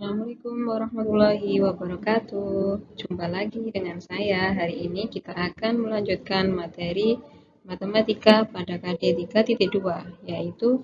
Assalamualaikum warahmatullahi wabarakatuh. Jumpa lagi dengan saya. Hari ini kita akan melanjutkan materi matematika pada KD 3.2, yaitu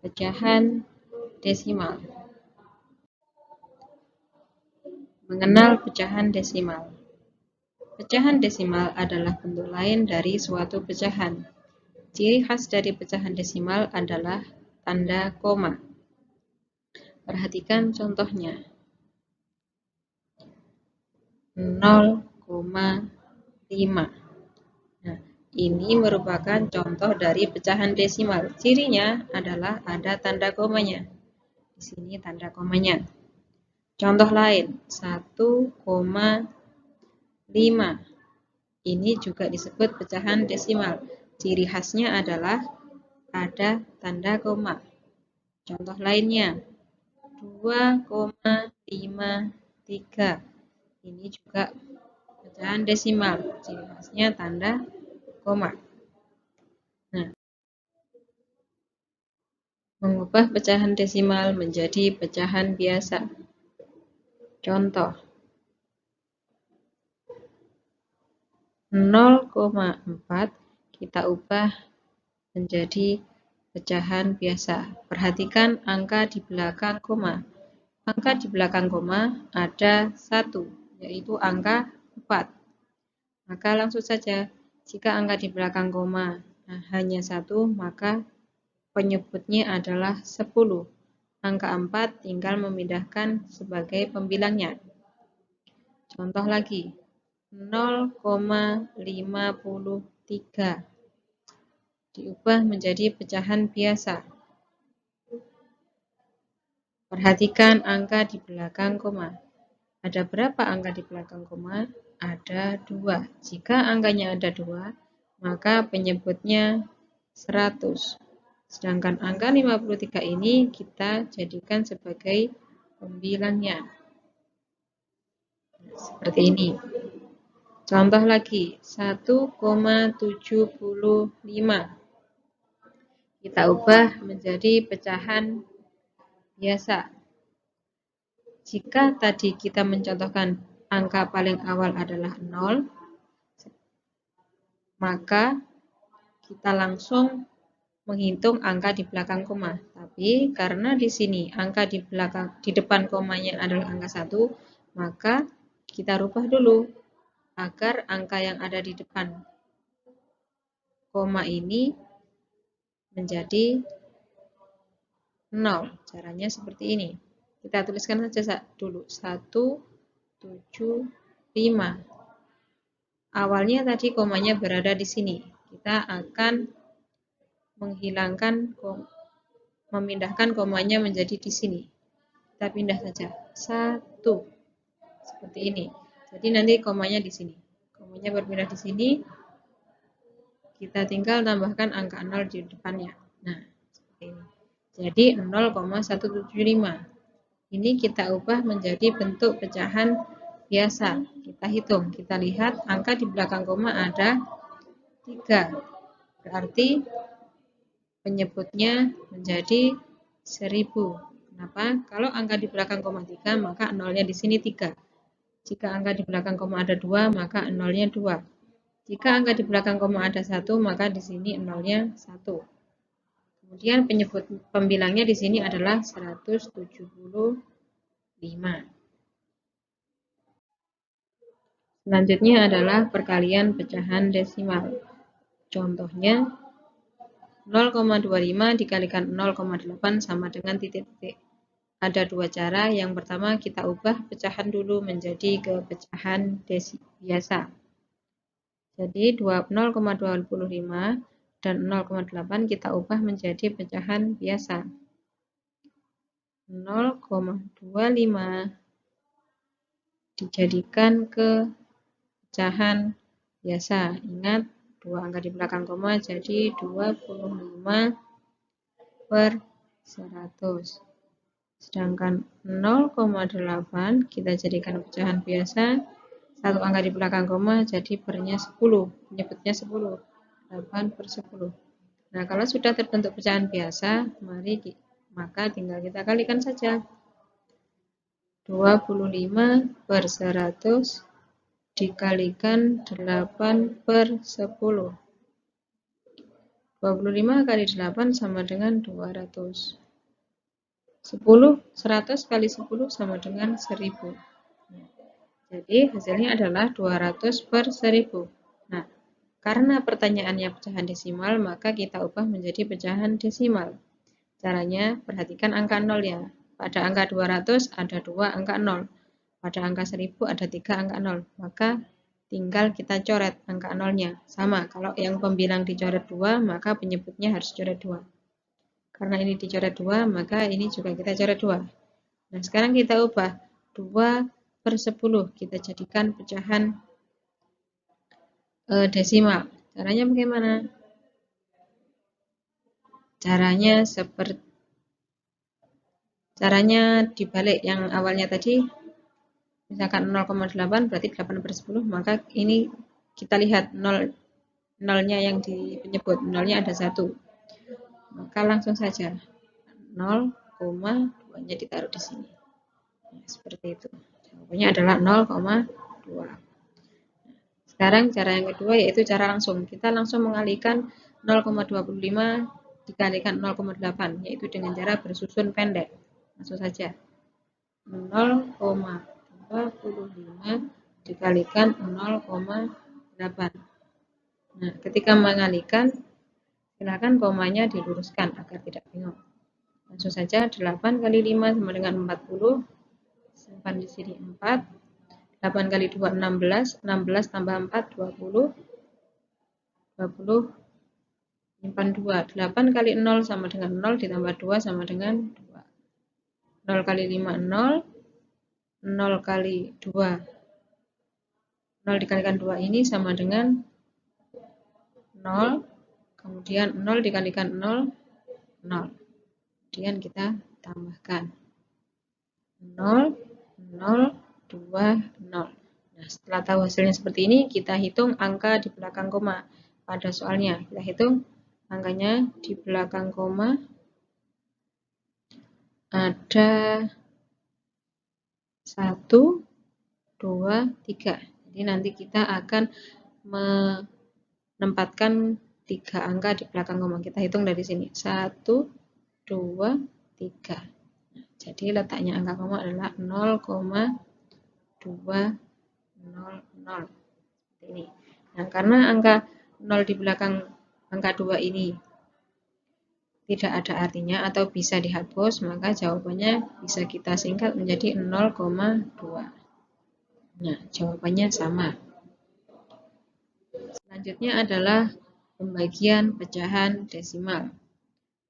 pecahan desimal. Mengenal pecahan desimal. Pecahan desimal adalah bentuk lain dari suatu pecahan. Ciri khas dari pecahan desimal adalah tanda koma. Perhatikan contohnya. 0,5. Nah, ini merupakan contoh dari pecahan desimal. Cirinya adalah ada tanda komanya. Di sini tanda komanya. Contoh lain, 1,5. Ini juga disebut pecahan desimal. Ciri khasnya adalah ada tanda koma. Contoh lainnya, 2,53. Ini juga pecahan desimal. Ciri khasnya tanda koma. Nah, mengubah pecahan desimal menjadi pecahan biasa. Contoh, 0,4 kita ubah menjadi pecahan biasa. Perhatikan angka di belakang koma. Angka di belakang koma ada 1, yaitu angka 4. Maka langsung saja, jika angka di belakang koma hanya 1, maka penyebutnya adalah 10. Angka 4 tinggal memindahkan sebagai pembilangnya. Contoh lagi, 0,53 diubah menjadi pecahan biasa. Perhatikan angka di belakang koma. Ada berapa angka di belakang koma? Ada 2. Jika angkanya ada 2, maka penyebutnya 100. Sedangkan angka 53 ini kita jadikan sebagai pembilangnya. Seperti ini. Contoh lagi, 1,75. Kita ubah menjadi pecahan biasa. Jika tadi kita mencontohkan angka paling awal adalah 0, maka kita langsung menghitung angka di belakang koma. Tapi karena di sini angka di depan komanya adalah angka 1, maka kita rubah dulu agar angka yang ada di depan koma ini menjadi 0. Caranya seperti ini. Kita tuliskan saja dulu 175. Awalnya tadi komanya berada di sini. Kita akan memindahkan komanya menjadi di sini. Kita pindah saja 1. Seperti ini. Jadi nanti komanya di sini. Komanya berpindah di sini. Kita tinggal tambahkan angka 0 di depannya. Nah, seperti ini. Jadi 0,175. Ini kita ubah menjadi bentuk pecahan biasa. Kita hitung, kita lihat angka di belakang koma ada 3. Berarti penyebutnya menjadi 1000. Kenapa? Kalau angka di belakang koma 3, maka nolnya di sini 3. Jika angka di belakang koma ada 2, maka nolnya 2. Jika angka di belakang koma ada 1, maka di sini nolnya 1. Kemudian penyebut pembilangnya di sini adalah 175. Selanjutnya adalah perkalian pecahan desimal. Contohnya 0,25 dikalikan 0,8 sama dengan titik-titik. Ada 2 cara. Yang pertama kita ubah pecahan dulu menjadi ke pecahan biasa. Jadi 0,25 dan 0,8 kita ubah menjadi pecahan biasa. 0,25 dijadikan ke pecahan biasa. Ingat, 2 angka di belakang koma jadi 25 per 100. Sedangkan 0,8 kita jadikan pecahan biasa. 1 angka di belakang koma jadi pernya 10. Penyebutnya 10. 8 per 10. Nah, kalau sudah terbentuk pecahan biasa, maka tinggal kita kalikan saja. 25/100 dikalikan 8/10. 25 kali 8 sama dengan 200. 100 kali 10 sama dengan 1000. Jadi hasilnya adalah 200/1000. Nah, karena pertanyaannya pecahan desimal, maka kita ubah menjadi pecahan desimal. Caranya, perhatikan angka 0 ya. Pada angka 200 ada 2 angka 0. Pada angka 1000 ada 3 angka 0. Maka tinggal kita coret angka 0-nya. Sama, kalau yang pembilang dicoret 2, maka penyebutnya harus coret 2. Karena ini dicoret 2, maka ini juga kita coret 2. Nah, sekarang kita ubah 2/10. Kita jadikan pecahan desimal. Caranya bagaimana? Caranya dibalik yang awalnya tadi. Misalkan 0,8 berarti 8/10, maka ini kita lihat 0-nya yang penyebut, 0-nya ada 1. Maka langsung saja 0,2-nya ditaruh di sini. Nah, seperti itu. Jawabannya adalah 0,2. Sekarang cara yang kedua yaitu cara langsung. Kita langsung mengalihkan 0,25 dikalikan 0,8, yaitu dengan cara bersusun pendek. Langsung saja. 0,25 dikalikan 0,8. Nah, ketika mengalihkan, silakan komanya diluruskan agar tidak bingung. Langsung saja 8 kali 5 sama dengan 40. Simpan di sini 4. 8 kali 2 16. 16 tambah 4 20. 20 simpan 2. 8 kali 0 sama dengan 0 ditambah 2 sama dengan 2. 0 kali 5 0. 0 kali 2. 0 dikalikan 2 ini sama dengan 0. Kemudian 0 dikalikan 0, 0. Kemudian kita tambahkan 0, 0, 2, 0. Nah, setelah tahu hasilnya seperti ini, kita hitung angka di belakang koma pada soalnya. Kita hitung angkanya di belakang koma ada 1, 2, 3. Jadi nanti kita akan menempatkan 3 angka di belakang koma. Kita hitung dari sini. 1, 2, 3. Jadi letaknya angka koma adalah 0,200. Seperti ini. Nah, karena angka 0 di belakang angka 2 ini tidak ada artinya atau bisa dihapus, maka jawabannya bisa kita singkat menjadi 0,2. Nah, jawabannya sama. Selanjutnya adalah pembagian pecahan desimal.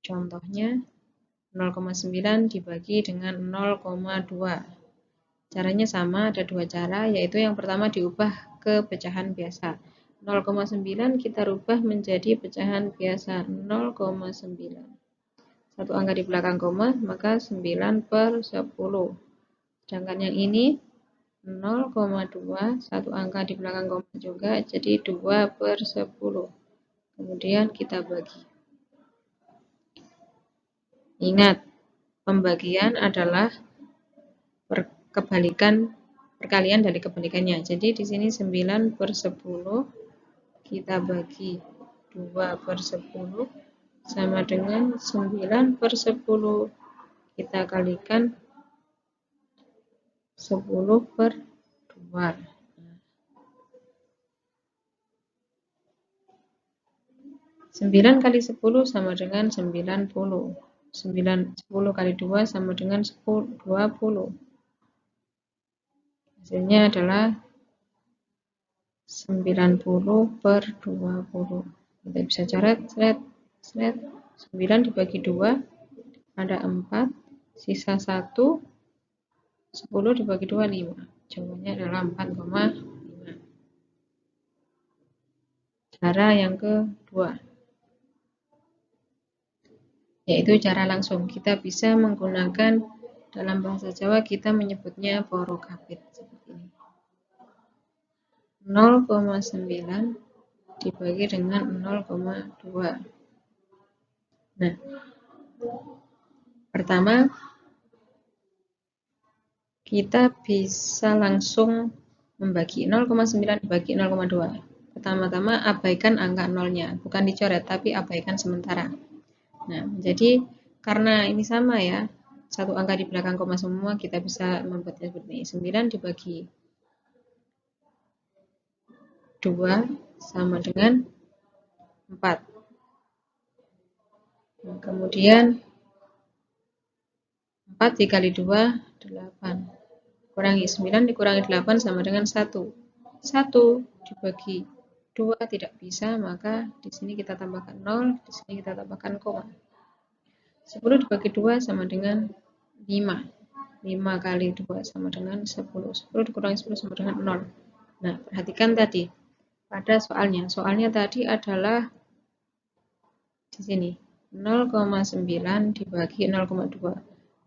Contohnya 0,9 dibagi dengan 0,2. Caranya sama, ada 2 cara, yaitu yang pertama diubah ke pecahan biasa. 0,9 kita rubah menjadi pecahan biasa 0,9. Satu angka di belakang koma, maka 9/10. Sedangkan yang ini 0,2, satu angka di belakang koma juga, jadi 2/10. Kemudian kita bagi. Ingat, pembagian adalah perkalian dari kebalikannya. Jadi di sini 9/10 kita bagi 2/10 sama dengan 9/10 kita kalikan 10/2. 9 kali 10 sama dengan 90. 10 kali 2 sama dengan 20. Hasilnya adalah 90/20. Kita bisa coret, slet. 9 dibagi 2 ada 4, sisa 1. 10 dibagi 2 5. Jawabannya adalah 4,5. Cara yang kedua, yaitu cara langsung. Kita bisa menggunakan dalam bahasa Jawa kita menyebutnya porokabit seperti ini. 0,9 dibagi dengan 0,2. Nah, pertama kita bisa langsung membagi 0,9 dibagi 0,2. Pertama-tama abaikan angka nolnya, bukan dicoret, tapi abaikan sementara. Nah, jadi karena ini sama ya, satu angka di belakang koma semua, kita bisa membuatnya seperti ini. 9 dibagi 2 sama dengan 4. Nah, kemudian 4 dikali 2, 8. Kurangi 9 dikurangi 8 sama dengan 1. 1 dibagi 2 tidak bisa, maka di sini kita tambahkan 0, di sini kita tambahkan koma. 10 dibagi 2 sama dengan 5. 5 kali 2 sama dengan 10. 10 dikurangi 10 sama dengan 0. Nah, perhatikan tadi pada soalnya. Soalnya tadi adalah di sini 0,9 dibagi 0,2.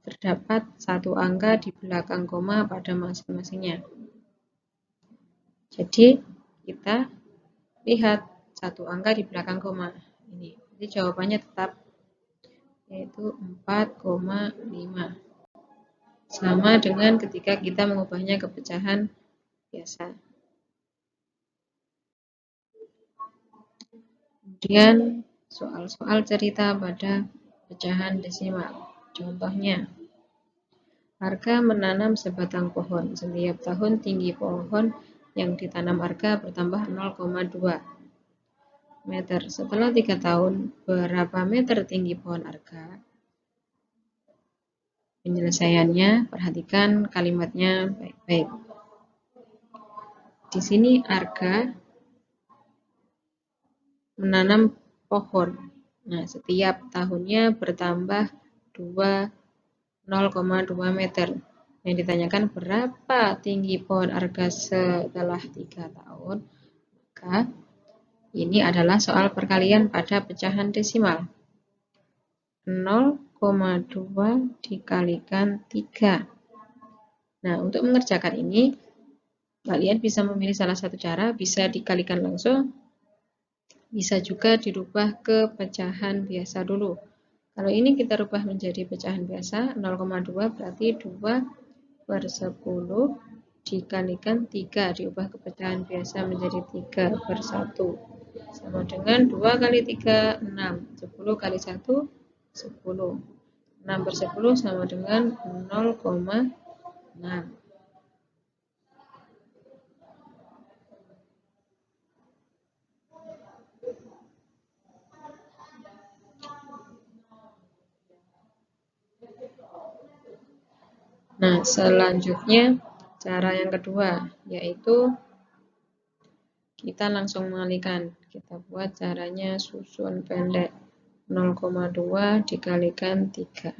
Terdapat satu angka di belakang koma pada masing-masingnya. Jadi kita lihat satu angka di belakang koma ini. Jadi jawabannya tetap yaitu 4,5. Sama dengan ketika kita mengubahnya ke pecahan biasa. Kemudian soal-soal cerita pada pecahan desimal. Contohnya, Arga menanam sebatang pohon. Setiap tahun tinggi pohon yang ditanam Arga bertambah 0,2 meter. Setelah 3 tahun, berapa meter tinggi pohon Arga? Penyelesaiannya, perhatikan kalimatnya baik-baik. Di sini Arga menanam pohon. Nah, setiap tahunnya bertambah 0,2 meter. Yang ditanyakan berapa tinggi pohon Arga setelah 3 tahun. Maka ini adalah soal perkalian pada pecahan desimal. 0,2 dikalikan 3. Nah, untuk mengerjakan ini, kalian bisa memilih salah satu cara, bisa dikalikan langsung, bisa juga dirubah ke pecahan biasa dulu. Kalau ini kita rubah menjadi pecahan biasa, 0,2 berarti 2/10 dikalikan 3, diubah ke pecahan biasa menjadi 3/1. Sama dengan 2 kali 3, 6. 10 kali 1, 10. 6/10 sama dengan 0,6. Nah, selanjutnya cara yang kedua, yaitu kita langsung mengalihkan. Kita buat caranya susun pendek. 0,2 dikalikan 3.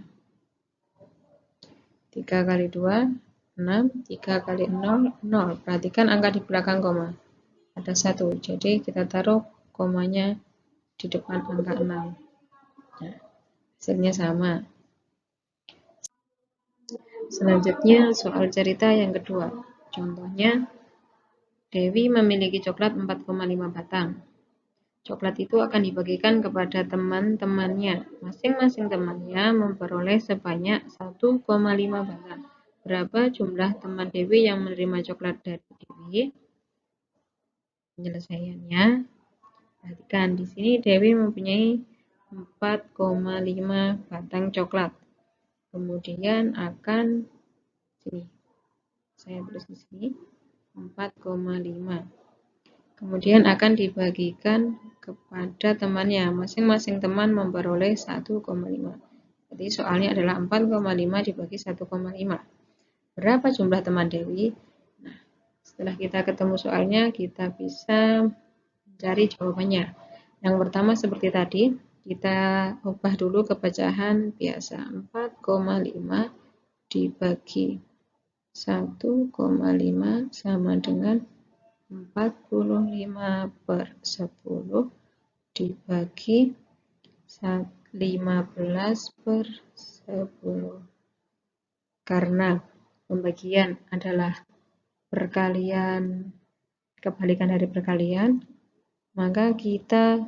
3 kali 2, 6. 3 kali 0, 0. Perhatikan angka di belakang koma. Ada 1. Jadi kita taruh komanya di depan angka 6. Nah, hasilnya sama. Selanjutnya soal cerita yang kedua. Contohnya, Dewi memiliki coklat 4,5 batang. Coklat itu akan dibagikan kepada teman-temannya. Masing-masing temannya memperoleh sebanyak 1,5 batang. Berapa jumlah teman Dewi yang menerima coklat dari Dewi? Penyelesaiannya, perhatikan di sini Dewi mempunyai 4,5 batang coklat. Kemudian akan sini. Saya tulis di sini 4,5. Kemudian akan dibagikan kepada temannya. Masing-masing teman memperoleh 1,5. Jadi soalnya adalah 4,5 dibagi 1,5. Berapa jumlah teman Dewi? Nah, setelah kita ketemu soalnya, kita bisa mencari jawabannya. Yang pertama seperti tadi, kita ubah dulu ke pecahan biasa. 4,5 dibagi 1,5 sama dengan 45/10 dibagi 15/10. Karena pembagian adalah perkalian, kebalikan dari perkalian, maka kita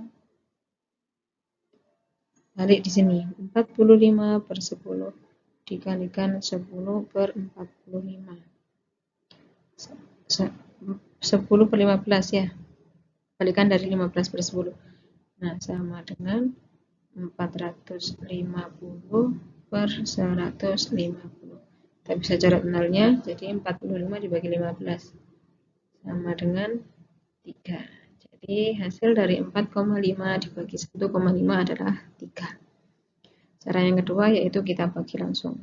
balik di sini 45/10 dikalikan 10 per 45. 10 per 15 ya. Kalikan dari 15 per 10. Nah, sama dengan 450 per 150. Kita bisa coret nolnya, jadi 45 dibagi 15. Sama dengan 3. Jadi hasil dari 4,5 dibagi 1,5 adalah 3. Cara yang kedua yaitu kita bagi langsung.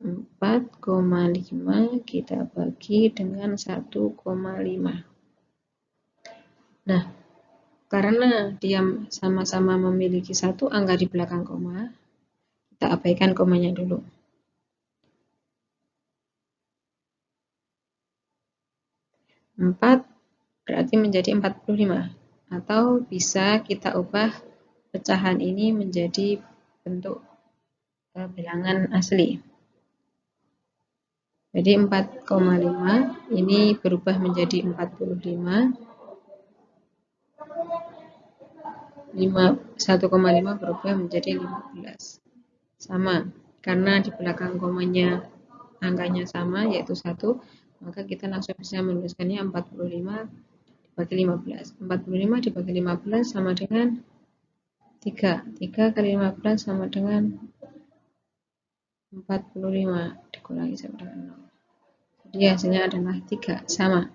4,5 kita bagi dengan 1,5. Nah, karena dia sama-sama memiliki satu angka di belakang koma, kita abaikan komanya dulu. 4 berarti menjadi 45, atau bisa kita ubah pecahan ini menjadi bentuk bilangan asli. Jadi 4,5 ini berubah menjadi 45. 1,5 berubah menjadi 15. Sama, karena di belakang komanya angkanya sama yaitu 1, maka kita langsung bisa menuliskannya 45 dibagi 15. 45 dibagi 15 sama dengan 3. 3 kali 15 sama dengan 45 dikurangi sama dengan 0. Jadi hasilnya adalah 3, sama.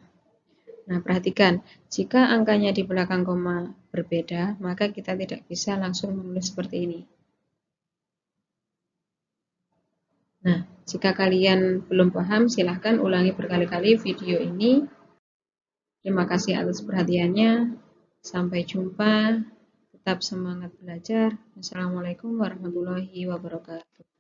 Nah, perhatikan, jika angkanya di belakang koma berbeda, maka kita tidak bisa langsung menulis seperti ini. Nah, jika kalian belum paham, silahkan ulangi berkali-kali video ini. Terima kasih atas perhatiannya. Sampai jumpa. Tetap semangat belajar. Wassalamualaikum warahmatullahi wabarakatuh.